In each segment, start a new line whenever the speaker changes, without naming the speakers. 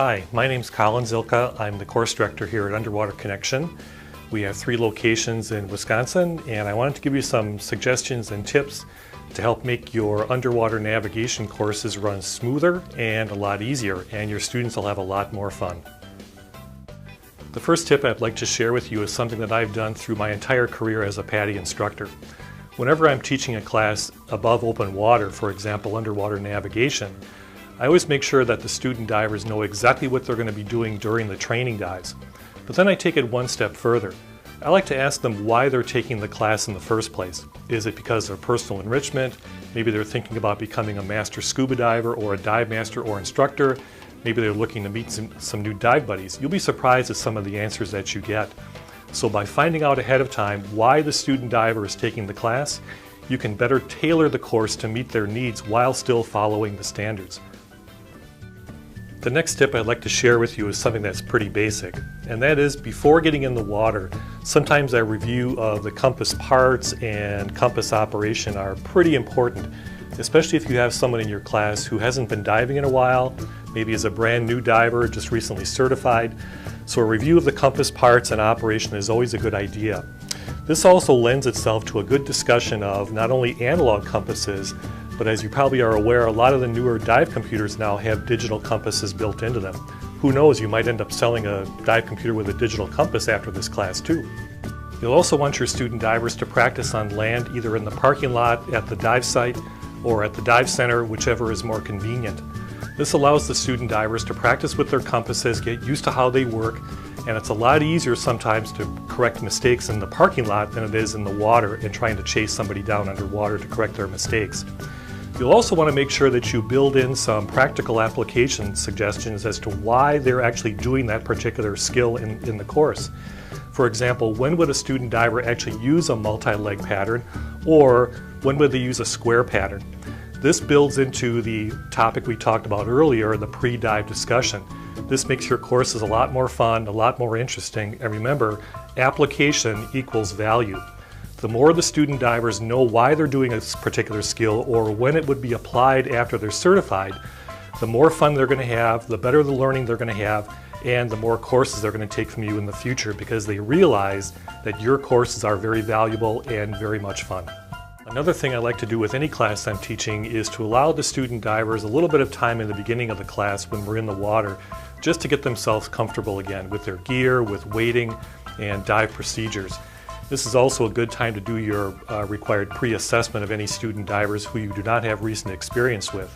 Hi, my name's Colin Zilka. I'm the course director here at Underwater Connection. We have 3 locations in Wisconsin, and I wanted to give you some suggestions and tips to help make your underwater navigation courses run smoother and a lot easier, and your students will have a lot more fun. The first tip I'd like to share with you is something that I've done through my entire career as a PADI instructor. Whenever I'm teaching a class above open water, for example underwater navigation, I always make sure that the student divers know exactly what they're going to be doing during the training dives. But then I take it one step further. I like to ask them why they're taking the class in the first place. Is it because of personal enrichment? Maybe they're thinking about becoming a master scuba diver or a dive master or instructor. Maybe they're looking to meet some new dive buddies. You'll be surprised at some of the answers that you get. So by finding out ahead of time why the student diver is taking the class, you can better tailor the course to meet their needs while still following the standards. The next tip I'd like to share with you is something that's pretty basic, and that is before getting in the water, sometimes a review of the compass parts and compass operation are pretty important, especially if you have someone in your class who hasn't been diving in a while, maybe is a brand new diver, just recently certified. So a review of the compass parts and operation is always a good idea. This also lends itself to a good discussion of not only analog compasses, but as you probably are aware, a lot of the newer dive computers now have digital compasses built into them. Who knows, you might end up selling a dive computer with a digital compass after this class too. You'll also want your student divers to practice on land, either in the parking lot, at the dive site, or at the dive center, whichever is more convenient. This allows the student divers to practice with their compasses, get used to how they work, and it's a lot easier sometimes to correct mistakes in the parking lot than it is in the water and trying to chase somebody down underwater to correct their mistakes. You'll also want to make sure that you build in some practical application suggestions as to why they're actually doing that particular skill in the course. For example, when would a student diver actually use a multi-leg pattern, or when would they use a square pattern? This builds into the topic we talked about earlier, the pre-dive discussion. This makes your courses a lot more fun, a lot more interesting, and remember, application equals value. The more the student divers know why they're doing a particular skill or when it would be applied after they're certified, the more fun they're going to have, the better the learning they're going to have, and the more courses they're going to take from you in the future because they realize that your courses are very valuable and very much fun. Another thing I like to do with any class I'm teaching is to allow the student divers a little bit of time in the beginning of the class when we're in the water just to get themselves comfortable again with their gear, with wading, and dive procedures. This is also a good time to do your required pre-assessment of any student divers who you do not have recent experience with.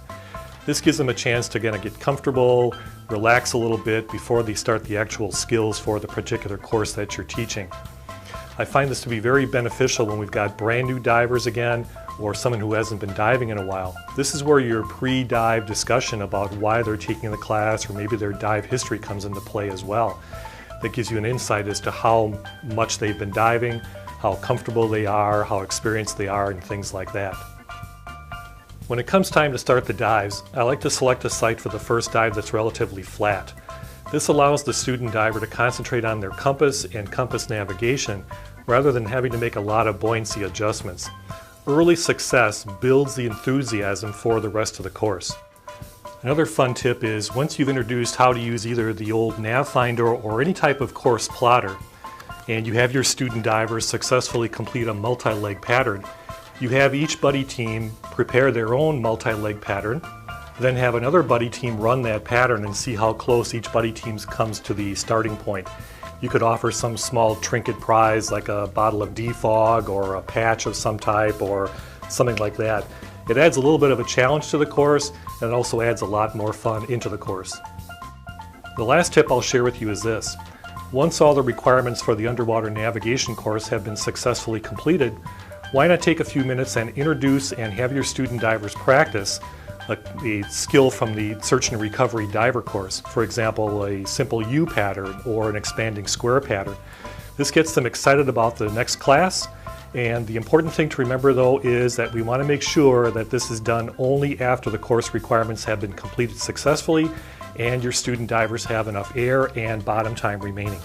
This gives them a chance to kind of get comfortable, relax a little bit before they start the actual skills for the particular course that you're teaching. I find this to be very beneficial when we've got brand new divers again, or someone who hasn't been diving in a while. This is where your pre-dive discussion about why they're taking the class or maybe their dive history comes into play as well. That gives you an insight as to how much they've been diving, how comfortable they are, how experienced they are, and things like that. When it comes time to start the dives, I like to select a site for the first dive that's relatively flat. This allows the student diver to concentrate on their compass and compass navigation rather than having to make a lot of buoyancy adjustments. Early success builds the enthusiasm for the rest of the course. Another fun tip is once you've introduced how to use either the old nav finder or any type of course plotter, and you have your student divers successfully complete a multi-leg pattern, you have each buddy team prepare their own multi-leg pattern, then have another buddy team run that pattern and see how close each buddy team comes to the starting point. You could offer some small trinket prize like a bottle of defog or a patch of some type or something like that. It adds a little bit of a challenge to the course, and it also adds a lot more fun into the course. The last tip I'll share with you is this. Once all the requirements for the underwater navigation course have been successfully completed, why not take a few minutes and introduce and have your student divers practice a skill from the search and recovery diver course. For example, a simple U pattern or an expanding square pattern. This gets them excited about the next class. And the important thing to remember though is that we want to make sure that this is done only after the course requirements have been completed successfully and your student divers have enough air and bottom time remaining.